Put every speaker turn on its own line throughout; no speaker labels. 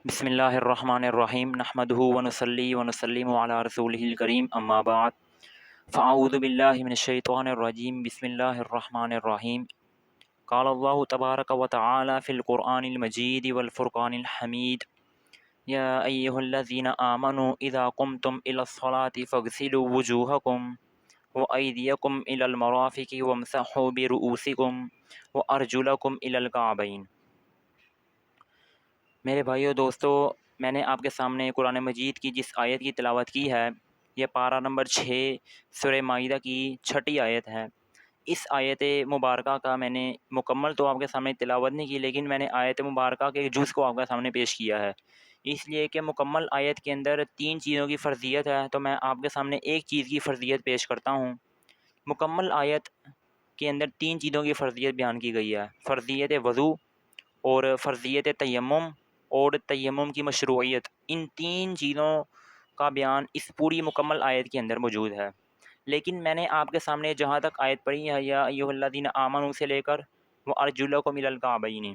بسم اللہ الرحمن الرحیم نحمدہ ونصلی ونسلم علی رسولہ الکریم اما بعد فاعوذ باللہ من الشیطان الرجیم بسم اللہ الرحمن الرحیم قال اللہ تبارک و تعالی فی القرآن المجید والفرقان الحمید یا ایہا الذین آمنوا اذا قمتم الی الصلاة فاغسلوا وجوہکم وایدیکم الی المرافق وامسحوا برؤوسکم وارجلکم الی الکعبین۔ میرے بھائیو دوستو، میں نے آپ کے سامنے قرآن مجید کی جس آیت کی تلاوت کی ہے یہ پارہ نمبر 6 سورہ مائدہ کی 6 آیت ہے۔ اس آیت مبارکہ کا میں نے مکمل تو آپ کے سامنے تلاوت نہیں کی، لیکن میں نے آیت مبارکہ کے جز کو آپ کے سامنے پیش کیا ہے، اس لیے کہ مکمل آیت کے اندر 3 چیزوں کی فرضیت ہے، تو میں آپ کے سامنے ایک چیز کی فرضیت پیش کرتا ہوں۔ مکمل آیت کے اندر 3 چیزوں کی فرضیت بیان کی گئی ہے، فرضیت وضو اور فرضیت تیمم اور تیمم کی مشروعیت۔ ان 3 چیزوں کا بیان اس پوری مکمل آیت کے اندر موجود ہے، لیکن میں نے آپ کے سامنے جہاں تک آیت پڑھی ہے یا ایھا الذین آمنوا سے لے کر وارجلکم الی الکعبین،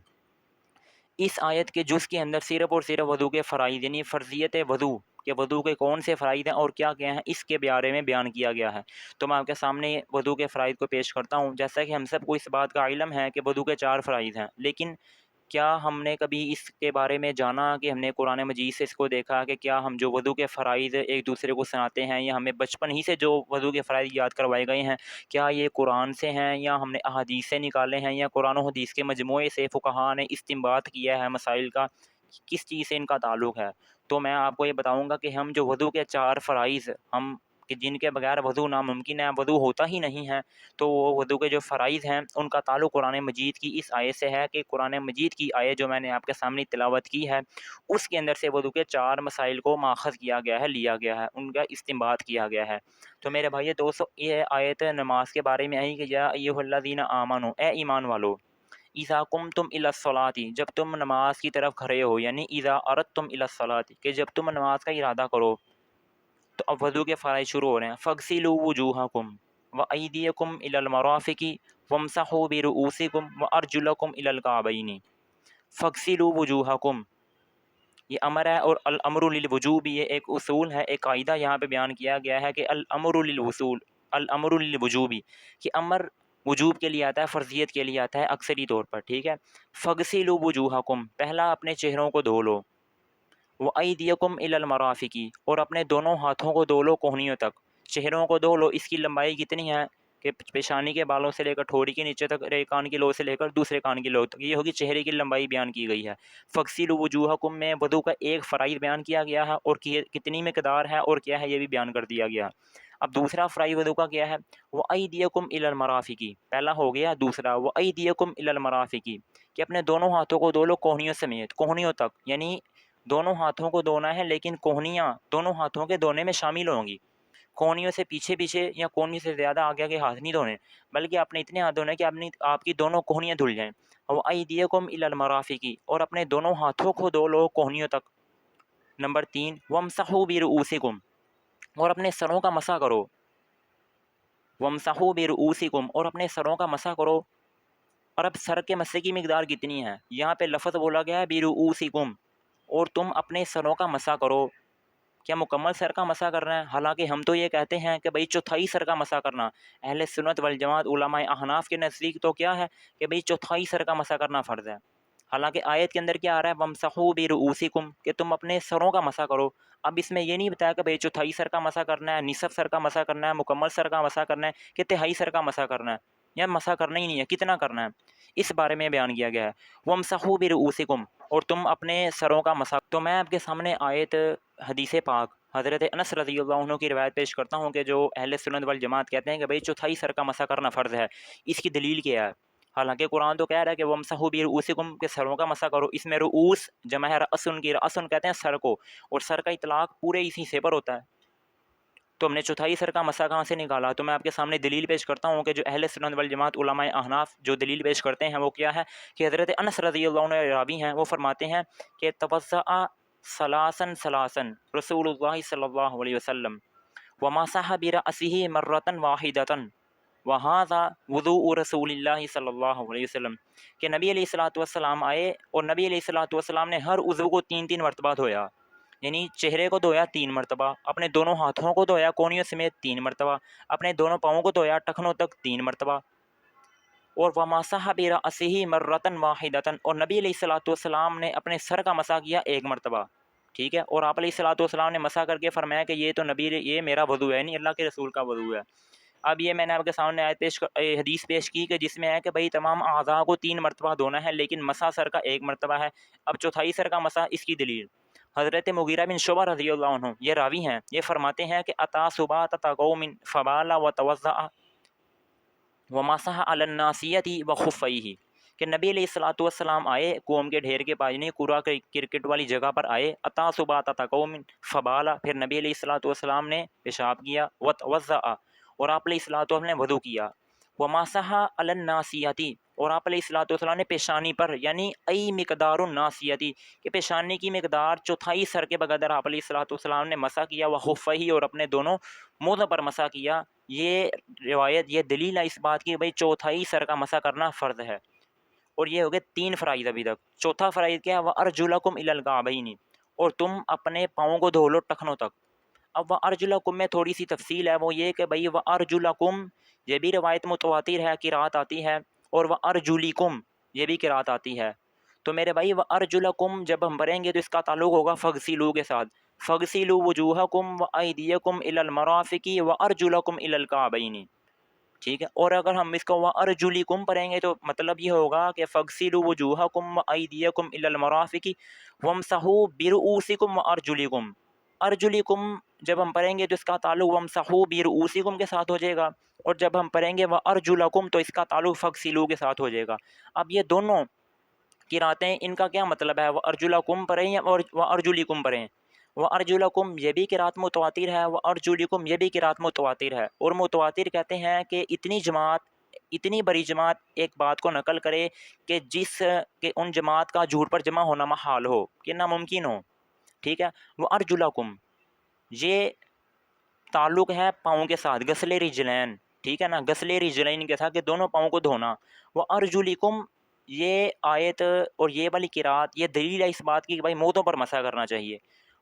اس آیت کے جز کے اندر صرف اور صرف وضو کے فرائض یعنی فرضیت وضو کہ وضو کے کون سے فرائض ہیں اور کیا کیا ہیں اس کے بارے میں بیان کیا گیا ہے۔ تو میں آپ کے سامنے وضو کے فرائض کو پیش کرتا ہوں۔ جیسا کہ ہم سب کو اس بات کا علم ہے کہ وضو کے 4 فرائض ہیں، لیکن کیا ہم نے کبھی اس کے بارے میں جانا کہ ہم نے قرآن مجید سے اس کو دیکھا کہ کیا ہم جو وضو کے فرائض ایک دوسرے کو سناتے ہیں یا ہمیں بچپن ہی سے جو وضو کے فرائض یاد کروائے گئے ہیں کیا یہ قرآن سے ہیں یا ہم نے احادیث سے نکالے ہیں یا قرآن و حدیث کے مجموعے سے فقہا نے استنباط کیا ہے مسائل کا، کس چیز سے ان کا تعلق ہے؟ تو میں آپ کو یہ بتاؤں گا کہ ہم جو وضو کے 4 فرائض ہم کہ جن کے بغیر وضو ناممکن ہے، وضو ہوتا ہی نہیں ہے، تو وہ وضو کے جو فرائض ہیں ان کا تعلق قرآن مجید کی اس آیت سے ہے کہ قرآن مجید کی آیت جو میں نے آپ کے سامنے تلاوت کی ہے اس کے اندر سے وضو کے 4 مسائل کو ماخذ کیا گیا ہے، لیا گیا ہے، ان کا استنباط کیا گیا ہے۔ تو میرے بھائی دوستو، یہ آیت نماز کے بارے میں آئی کہ یا ایھا الذین آمنوا، اے ایمان والو، اذا قمتم الی الصلاۃ، جب تم نماز کی طرف کھڑے ہو، یعنی اذا اردتم الی الصلاۃ کہ جب تم نماز کا ارادہ کرو، تو اب وضو کے فرائض شروع ہو رہے ہیں۔ فاغسلوا وجوہکم وایدیکم الی المرافق وامسحوا برؤوسکم وارجلکم الی الکعبین۔ فاغسلوا وجوہکم، یہ امر ہے، اور الامر للوجوب یہ ایک اصول ہے، ایک قاعدہ یہاں پہ بیان کیا گیا ہے کہ الامر للوصول، الامر للوجوبی، کہ امر وجوب کے لیے آتا ہے، فرضیت کے لیے آتا ہے اکثری طور پر، ٹھیک ہے۔ فاغسلوا وجوہکم، پہلا اپنے چہروں کو دھو لو، وایدیکم الی المرافق، اور اپنے دونوں ہاتھوں کو دھو لو کہنیوں تک۔ چہروں کو دھو لو، اس کی لمبائی کتنی ہے کہ پیشانی کے بالوں سے لے کر ٹھوڑی کے نیچے تک، ایک کان کی لو سے لے کر دوسرے کان کی لو تک، یہ ہوگی چہرے کی لمبائی بیان کی گئی ہے۔ فاغسلوا وجوہکم میں وضو کا ایک فرائض بیان کیا گیا ہے اور کتنی مقدار ہے اور کیا ہے یہ بھی بیان کر دیا گیا۔ اب دوسرا فرائض وضو کا کیا ہے؟ وایدیکم الی المرافق، پہلا ہو گیا، دوسرا وایدیکم الی المرافق کہ اپنے دونوں ہاتھوں کو دھو لو کوہنیوں سمیت، کوہنیوں تک، یعنی دونوں ہاتھوں کو دھونا ہے لیکن کوہنیاں دونوں ہاتھوں کے دھونے میں شامل ہوں گی، کونیوں سے پیچھے پیچھے یا کونی سے زیادہ آگے آگے ہاتھ نہیں دھونے، بلکہ آپ نے اتنے ہاتھ دھونے کہ آپ کی دونوں کوہنیاں دھل جائیں۔ وایدیکم الی المرافق، اور اپنے دونوں ہاتھوں کو دھو لو کوہنیوں تک۔ نمبر 3، وامسحوا برؤوسکم، اور اپنے سروں کا مسح کرو، وامسحوا برؤوسکم، اور اپنے سروں کا مسح کرو۔ اور اب سر کے مسح کی مقدار کتنی ہے؟ یہاں پہ لفظ بولا گیا ہے برؤوسکم، اور تم اپنے سروں کا مسح کرو۔ کیا مکمل سر کا مسح کرنا ہے؟ حالانکہ ہم تو یہ کہتے ہیں کہ بھئی چوتھائی سر کا مسح کرنا، اہل سنت والجماعت علماء احناف کے نزدیک تو کیا ہے کہ بھئی چوتھائی سر کا مسح کرنا فرض ہے۔ حالانکہ آیت کے اندر کیا آ رہا ہے؟ وامسحوا برؤوسکم کہ تم اپنے سروں کا مسح کرو۔ اب اس میں یہ نہیں بتایا کہ بھئی چوتھائی سر کا مسح کرنا ہے، نصف سر کا مسح کرنا ہے، مکمل سر کا مسح کرنا ہے کہ تہائی سر کا مسح کرنا ہے، یا مسح کرنا ہی نہیں ہے، کتنا کرنا ہے، اس بارے میں بیان کیا گیا ہے۔ وامسحوا برؤوسکم، اور تم اپنے سروں کا مسح۔ تو میں آپ کے سامنے آیت حدیث پاک حضرت انس رضی اللہ عنہ کی روایت پیش کرتا ہوں کہ جو اہل سنت والجماعت کہتے ہیں کہ بھئی چوتھائی سر کا مسح کرنا فرض ہے۔ اس کی دلیل کیا ہے؟ حالانکہ قرآن تو کہہ رہا ہے کہ وامسحوا برؤوسکم کہ سروں کا مسح کرو، اس میں رؤوس جمع ہے رأسن کی، رأسن کہتے ہیں سر کو، اور سر کا اطلاق پورے اسی حصے پر ہوتا ہے۔ تو ہم نے چوتھائی سر کا مسح کہاں سے نکالا؟ تو میں آپ کے سامنے دلیل پیش کرتا ہوں کہ جو اہل سنت والجماعت علماء احناف جو دلیل پیش کرتے ہیں وہ کیا ہے کہ حضرت انس رضی اللہ عنہ راوی ہیں، وہ فرماتے ہیں کہ توضأ ثلاثا ثلاثا رسول اللہ صلی اللہ علیہ وسلم ومسح برأسہ مرۃ واحدۃ، वहाज़ा वुज़ू रसूल सल्लल्लाहु अलैहि वसल्लम कि नबी अलैहिस्सलातु वस्सलाम आए और नबी अलैहिस्सलातु वस्सलाम ने हर उज़्व को 3-3 मरतबा धोया। यानी चेहरे को धोया 3 मरतबा, अपने दोनों हाथों को धोया कोहनियों समेत 3 मरतबा, अपने दोनों पाँवों को धोया टखनों तक 3 मरतबा, और वमासह बिरअसिही मर्रतन वाहिदतन, और नबी अलैहिस्सलातु वस्सलाम ने अपने सर का मसा किया 1 मरतबा। ठीक है, और आप अलैहिस्सलातु वस्सलाम ने मसा करके फरमाया कि ये तो नबी ये मेरा वज़ू है, नहीं अल्लाह के रसूल का वज़ू है। अब ये मैंने आपके सामने हदीस पेश की कि जिसमें है कि भाई तमाम अज़ा को 3 मरतबा धोना है, लेकिन मसा सर का 1 मरतबा है। अब चौथाई सर का मसा, इसकी दलील हज़रत मुगीरा बिन शुबा रज़ियल्लाहु अन्हु ये रावी हैं, ये फरमाते हैं कि अता सुबह तक़ौमिन फ़बाला व तवज़्ज़अ व मसह अलन नासियती व खुफ़ैही कि नबी अलैहिस्सलातु वस्सलाम आए कौम के ढेर के पास, नहीं कूड़ा क्रिकेट वाली जगह पर आए। अता सुबह तक़ौमिन फ़बाला, फिर नबी अलैहिस्सलातु वस्सलाम ने पेशाब किया, व तवज़्ज़अ, और आप अलैहिस्सलातु वस्सलाम ने वज़ू किया, व मसह अलन नासियती, और आप अलैहिस्सलातु वस्सलाम ने पेशानी पर, यानी अई मिक़दारुन नासियती कि पेशानी की मिक़दार चौथाई सर के बगदर आप अलैहिस्सलातु वस्सलाम ने मसा किया, व खुफ़ैही, और अपने दोनों मोज़ों पर मसा किया। ये रिवायत, ये दलील है इस बात की भाई चौथाई सर का मसा करना फ़र्ज़ है। और ये हो गए 3 फ़राइज़ अभी तक। चौथा फ़राइज़ क्या है? व अर्जुलकुम इलल काबैनी, और तुम अपने पाँवों को धो लो टखनों तक। अब व अर्जुलकुम में थोड़ी सी तफसील है, वो ये कि भाई व अर्जुलकुम ये भी रवायत मुतवातिर है, किरात आती है, और व अर्जुलिकुम ये भी किरात आती है। तो मेरे भाई व अर्जुलकुम जब हम पढ़ेंगे तो इसका ताल्लुक़ होगा फ़ग़सिलू के साथ। फ़ग़सिलू वुजूहकुम व अयदियकुम इलल मराफ़िक़ि व अर्जुलकुम इलल काबैनी। ठीक है, और अगर हम इसको व अर्जुलिकुम पढ़ेंगे तो मतलब ये होगा कि फ़ग़सिलू वुजूहकुम व अयदियकुम इलल मराफ़िक़ि वमसहू बिरुऊसिकुम व अर्जुलिकुम। अर्जुलिकुम जब हम पढ़ेंगे तो इसका ताल्लुक़ वमसहू बिरुऊसिकुम के साथ हो जाएगा, और जब हम पढ़ेंगे व अर्जुलकुम तो इसका ताल्लुक़ फ़ग़सिलू के साथ हो जाएगा। अब ये दोनों किरातें, इनका क्या मतलब है? व अर्जुलकुम पढ़ें या और व अर्जुलिकुम पढ़ें? व अर्जुलकुम ये भी किरात मुतवातिर है, व अर्जुलिकुम ये भी किरात मुतवातिर है। और मुतवातिर कहते हैं कि इतनी बड़ी जमात एक बात को नकल करे कि जिस के उन जमात का झूठ पर जमा होना महाल हो, कि नामुमकिन हो। ठीक है, व अर्जुलकुम ये ताल्लुक़ है पाँव के साथ, गसले रिजलैन, ठीक है ना, गसले रिजलैन के साथ, कि दोनों पाँव को धोना। व अर्जुलिकुम ये आयत और ये वाली किरात ये दलील है इस बात की कि भाई मोतों पर मसा करना चाहिए।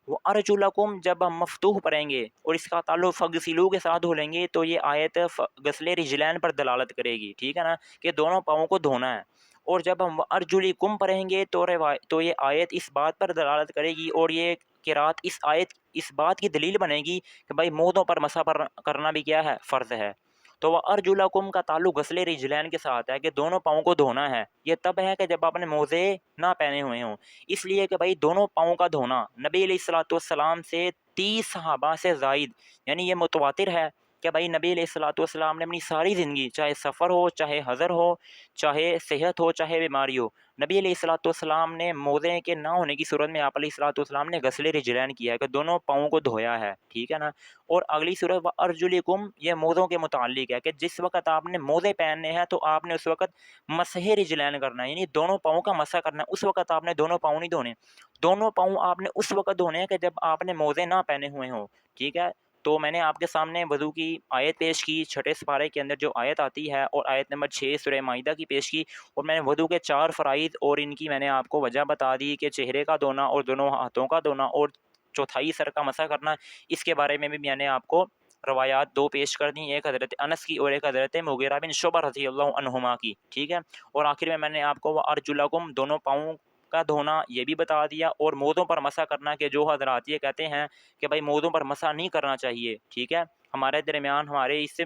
वो अर्जुलकुम जब हम मफ्तूह पढ़ेंगे और इसका ताल्लुक़ फ़ग़सिलू के साथ हो लेंगे तो ये आयत गसले रिजलैन पर दलालत करेगी, ठीक है ना, कि दोनों पाँवों को धोना है। और जब हम अर्जुलिकुम पढ़ेंगे तो ये आयत इस बात पर दलालत करेगी, और ये किरात इस आयत इस बात की दलील बनेगी कि भाई मोतों पर मसा पर करना भी क्या है? फ़र्ज़ है। तो वह अर्जुलकुम का ताल्लुक़ गसले रिजलैन के साथ है कि दोनों पाँवों को धोना है। ये तब है कि जब आपने मोज़े ना पहने हुए हों, इसलिए कि भाई दोनों पाँवों का धोना नबी अलैहिस्सलातु वस्सलाम से 30 सहाबा से ज़ायद, यानी ये मुतवातिर है कि भाई नबी अलैहिस्सलातु वस्सलाम ने अपनी सारी ज़िंदगी, चाहे सफ़र हो, चाहे हज़र हो, चाहे सेहत हो, चाहे बीमारी हो, नबी अलैहिस्सलातु वस्सलाम ने मोज़े के ना होने की सूरत में आप अलैहिस्सलातु वस्सलाम ने गसले रिजलैन किया है कि दोनों पाँवों को धोया है, ठीक है ना। और अगली सूरत व अर्जुलिकुम ये मोज़ों के मुताल्लिक़ है कि जिस वक़्त आपने मोज़े पहनने हैं तो आपने उस वक़्त मसह रिजलैन करना है, यानी दोनों पाँवों का मसा करना है। उस वक़्त आपने दोनों पाँव नहीं धोने, दोनों पाँव आपने उस वक़्त धोने हैं कि जब आपने मोज़े ना पहने हुए हों, ठीक है। तो मैंने आपके सामने वज़ू की आयत पेश की, छठे सिपारे के अंदर जो आयत आती है, और आयत नंबर 6 सूरह माइदा की पेश की, और मैंने वज़ू के 4 फ़राइज़ और इनकी मैंने आपको वजह बता दी कि चेहरे का धोना और दोनों हाथों का धोना और चौथाई सर का मसा करना। इसके बारे में भी मैंने आपको रवायात 2 पेश कर दी, एक हज़रत अनस की और एक हज़रत मुगीरा बिन शुबा रज़ियल्लाहु अन्हुमा की, ठीक है। और आखिर में मैंने आपको व अर्जुलकुम दोनों पाँवों का धोना ये भी बता दिया, और मोज़ों पर मसा करना कि जो हज़रात ये कहते हैं कि भाई मोज़ों पर मसा नहीं करना चाहिए, ठीक है। हमारे दरमियान हमारे इस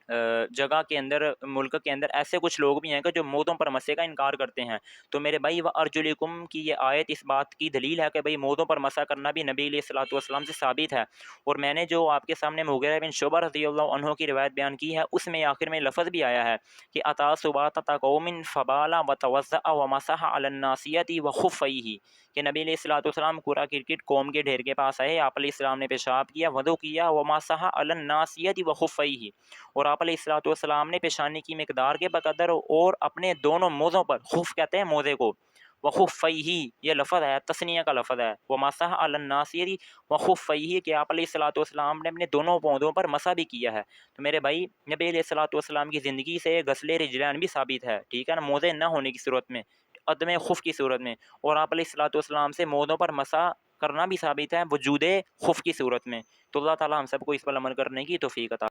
जगह के अंदर, मुल्क के अंदर ऐसे कुछ लोग भी हैं कि जो मोज़ों पर मसे का इनकार करते हैं। तो मेरे भाई व अर्जुलिकुम की ये आयत इस बात की दलील है कि भाई मोज़ों पर मसा करना भी नबी अलैहिस्सलातु वस्सलाम से साबित है। और मैंने जो आपके सामने मुगीरा बिन शुबा रज़ियल्लाहु अन्हु की रिवायत बयान की है, उसमें आखिर में लफ़्ज़ भी आया है कि अता सुबाता कौमिन फ़बाला व तवज़्ज़अ व मसह अलन नासियति व खुफ़ैही, कि नबी अलैहिस्सलातु वस्सलाम कूड़ा क्रिकेट कौम के ढेर के पास आए, आप अलैहिस्सलाम ने पेशाब किया, वज़ू किया, व मसह अलन नासियति व खुफ़ैही, और आप अलैहिस्सलातु वस्सलाम ने पेशानी की मिक़दार के बकदर और अपने दोनों मोज़ों पर, खुफ़ कहते हैं मोज़े को, وخفیہ یہ لفظ ہے، تثنیہ کا لفظ ہے، ومسح علی الناصیہ وخفیہ کہ آپ علیہ الصلوۃ والسلام نے اپنے دونوں پودوں پر مسح بھی کیا ہے۔ تو میرے بھائی نبی علیہ الصلوۃ والسلام کی زندگی سے غسل رجلین بھی ثابت ہے، ٹھیک ہے نا، موزے نہ ہونے کی صورت میں، عدم خف کی صورت میں، اور آپ علیہ الصلوۃ والسلام سے موزوں پر مسح کرنا بھی ثابت ہے وجود خف کی صورت میں۔ تو اللہ تعالیٰ ہم سب کو اس پر عمل کرنے کی توفیق عطا